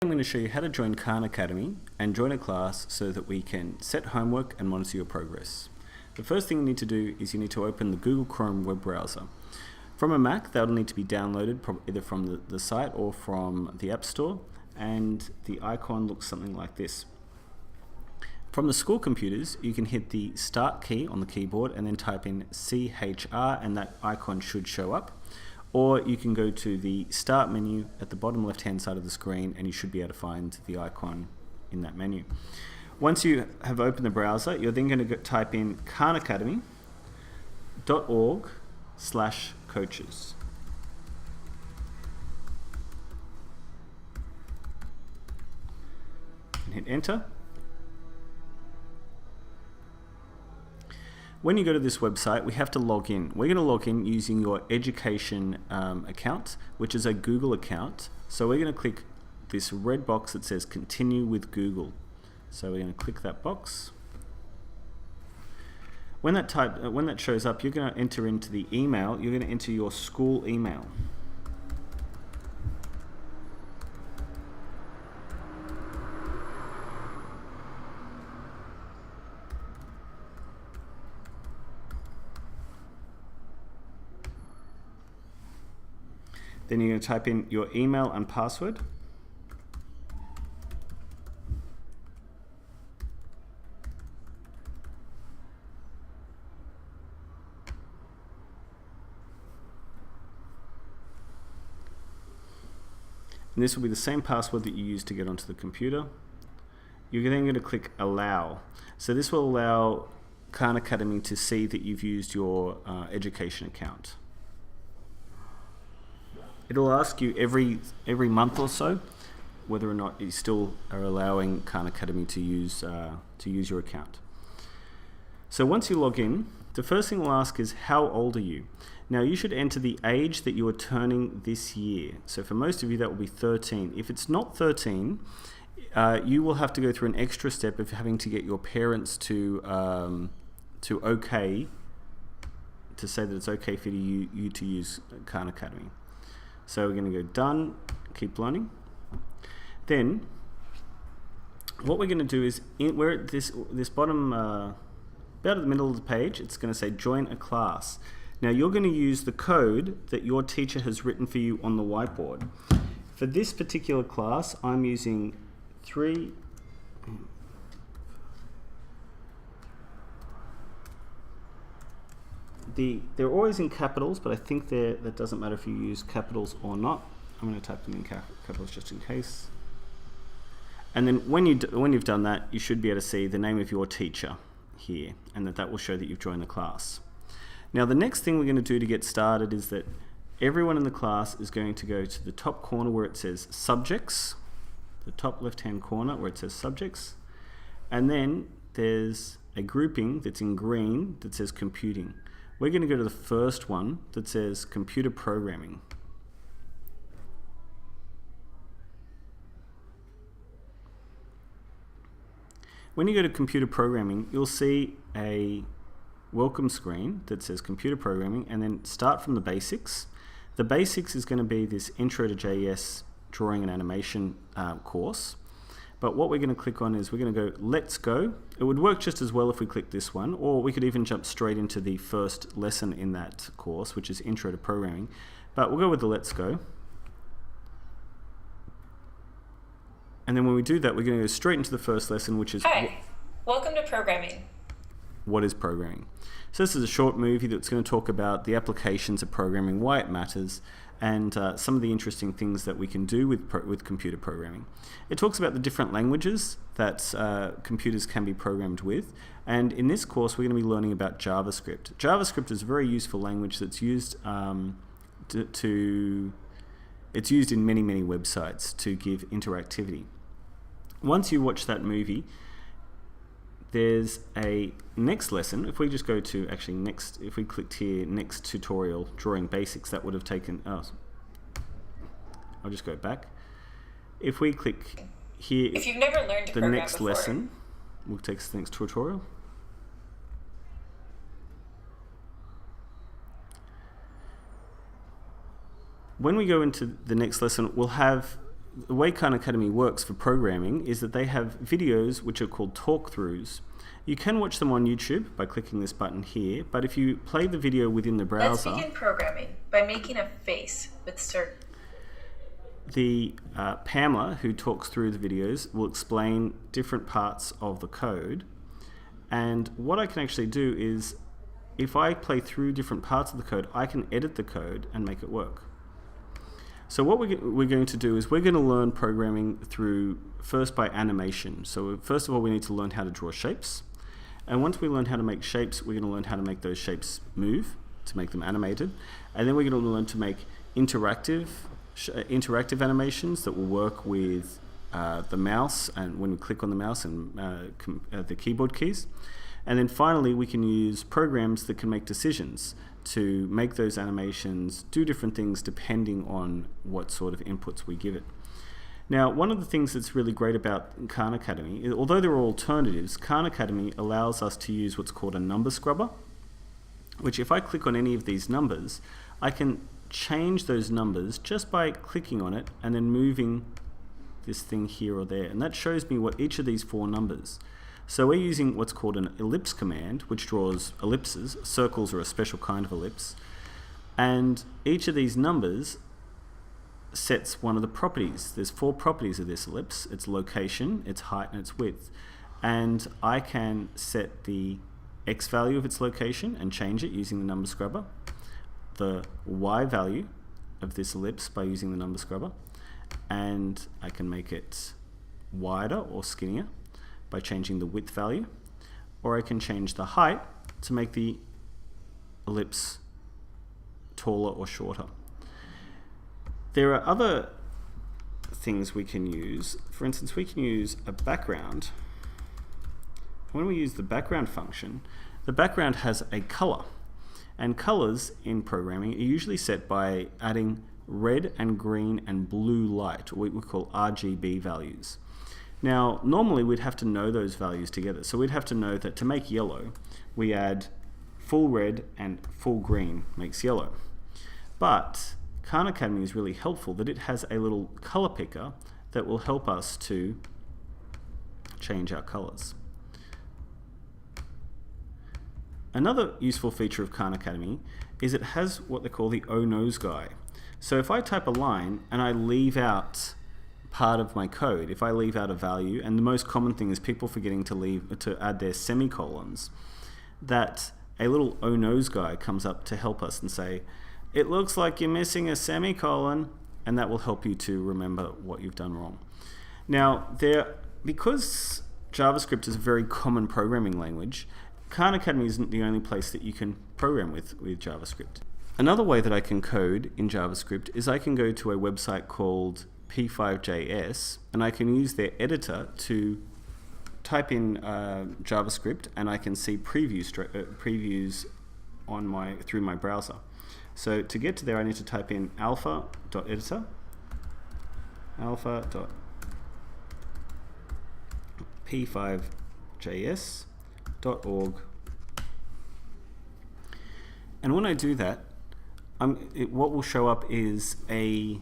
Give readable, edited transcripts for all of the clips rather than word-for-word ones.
I'm going to show you how to join Khan Academy and join a class so that we can set homework and monitor your progress. The first thing you need to do is you need to open the Google Chrome web browser. From a Mac, that'll need to be downloaded either from the site or from the App Store, and the icon looks something like this. From the school computers, you can hit the Start key on the keyboard and then type in CHR and that icon should show up. Or you can go to the Start menu at the bottom left hand side of the screen and you should be able to find the icon in that menu. Once you have opened the browser, you're then going to type in khanacademy.org/coaches. And hit enter. When you go to this website, we have to log in. We're going to log in using your education account, which is a Google account. So we're going to click this red box that says continue with Google. So we're going to click that box. When that shows up, you're going to enter into the email. You're going to enter your school email. Then you're going to type in your email and password. And this will be the same password that you used to get onto the computer. You're then going to click Allow. So this will allow Khan Academy to see that you've used your education account. It'll ask you every month or so whether or not you still are allowing Khan Academy to use your account. So once you log in, the first thing we'll ask is how old are you? Now you should enter the age that you are turning this year. So for most of you that will be 13. If it's not 13, you will have to go through an extra step of having to get your parents to okay, to say that it's okay for you to use Khan Academy. So we're going to go done, keep learning. Then what we're going to do is, we're at this bottom, about at the middle of the page, it's going to say join a class. Now you're going to use the code that your teacher has written for you on the whiteboard. For this particular class, I'm using they're always in capitals, but I think that doesn't matter if you use capitals or not. I'm going to type them in capitals just in case. And then when you've done that, you should be able to see the name of your teacher here, and that will show that you've joined the class. Now the next thing we're going to do to get started is that everyone in the class is going to go to the top corner where it says subjects, the top left hand corner where it says subjects, and then there's a grouping that's in green that says computing. We're going to go to the first one that says computer programming. When you go to computer programming, you'll see a welcome screen that says computer programming, and then start from the basics. The basics is going to be this Intro to JS drawing and animation course. But what we're going to click on is we're going to go Let's Go. It would work just as well if we click this one, or we could even jump straight into the first lesson in that course, which is Intro to Programming. But we'll go with the Let's Go. And then when we do that, we're going to go straight into the first lesson, which is Hi, welcome to programming. What is programming? So this is a short movie that's going to talk about the applications of programming, why it matters, and some of the interesting things that we can do with computer programming. It talks about the different languages that computers can be programmed with, and in this course we're going to be learning about JavaScript. JavaScript is a very useful language that's used it's used in many websites to give interactivity. Once you watch that movie, there's a next lesson. If we just go to if we clicked here, next tutorial, drawing basics, that would have taken, I'll just go back. If we click here, if you've never learned to the program next before, lesson will take us to the next tutorial. When we go into the next lesson, we'll have the way Khan Academy works for programming is that they have videos which are called talk-throughs. You can watch them on YouTube by clicking this button here, but if you play the video within the browser... Let's begin programming by making a face with circle. The Pamela, who talks through the videos, will explain different parts of the code. And what I can actually do is, if I play through different parts of the code, I can edit the code and make it work. So what we're going to do is we're going to learn programming first by animation. So first of all, we need to learn how to draw shapes. And once we learn how to make shapes, we're going to learn how to make those shapes move, to make them animated. And then we're going to learn to make interactive animations that will work with the mouse, and when we click on the mouse and the keyboard keys. And then finally, we can use programs that can make decisions to make those animations do different things depending on what sort of inputs we give it. Now, one of the things that's really great about Khan Academy, although there are alternatives, Khan Academy allows us to use what's called a number scrubber, which if I click on any of these numbers, I can change those numbers just by clicking on it and then moving this thing here or there. And that shows me what each of these four numbers. So we're using what's called an ellipse command, which draws ellipses. Circles are a special kind of ellipse. And each of these numbers sets one of the properties. There's four properties of this ellipse: its location, its height, and its width. And I can set the x value of its location and change it using the number scrubber, the y value of this ellipse by using the number scrubber, and I can make it wider or skinnier by changing the width value, or I can change the height to make the ellipse taller or shorter. There are other things we can use. For instance, we can use a background. When we use the background function, the background has a color, and colors in programming are usually set by adding red and green and blue light, or what we call RGB values. Now, normally we'd have to know those values together. So we'd have to know that to make yellow, we add full red and full green makes yellow. But Khan Academy is really helpful that it has a little color picker that will help us to change our colors. Another useful feature of Khan Academy is it has what they call the oh no's guy. So if I type a line and I leave out part of my code, if I leave out a value, and the most common thing is people forgetting to add their semicolons, that a little oh no's guy comes up to help us and say, it looks like you're missing a semicolon, and that will help you to remember what you've done wrong. Now, because JavaScript is a very common programming language, Khan Academy isn't the only place that you can program with JavaScript. Another way that I can code in JavaScript is I can go to a website called P5JS, and I can use their editor to type in JavaScript, and I can see previews on through my browser. So to get to there, I need to type in alpha.editor, alpha.p5js.org. And when I do that, what will show up is a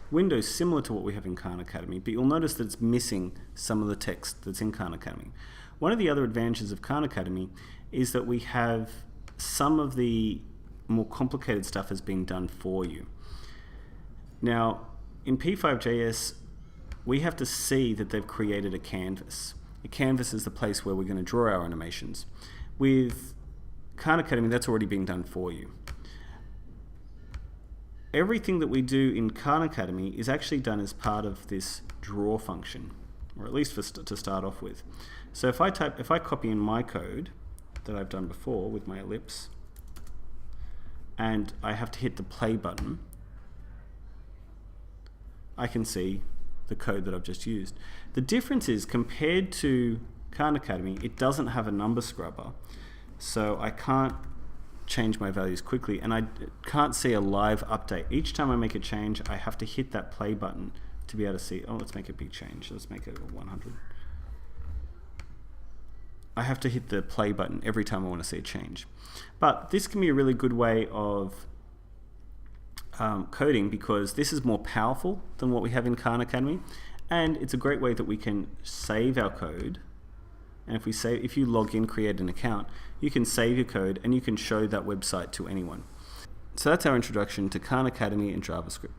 window similar to what we have in Khan Academy, but you'll notice that it's missing some of the text that's in Khan Academy. One of the other advantages of Khan Academy is that we have some of the more complicated stuff has been done for you. Now, in P5JS, we have to see that they've created a canvas. A canvas is the place where we're going to draw our animations. With Khan Academy, that's already being done for you. Everything that we do in Khan Academy is actually done as part of this draw function, or at least to start off with. So if I copy in my code that I've done before with my ellipse, and I have to hit the play button, I can see the code that I've just used. The difference is, compared to Khan Academy, it doesn't have a number scrubber, so I can't change my values quickly, and I can't see a live update. Each time I make a change, I have to hit that play button to be able to see, oh, let's make a big change. Let's make it 100. I have to hit the play button every time I want to see a change. But this can be a really good way of coding because this is more powerful than what we have in Khan Academy, and it's a great way that we can save our code. And if you log in, create an account, you can save your code and you can show that website to anyone. So that's our introduction to Khan Academy and JavaScript.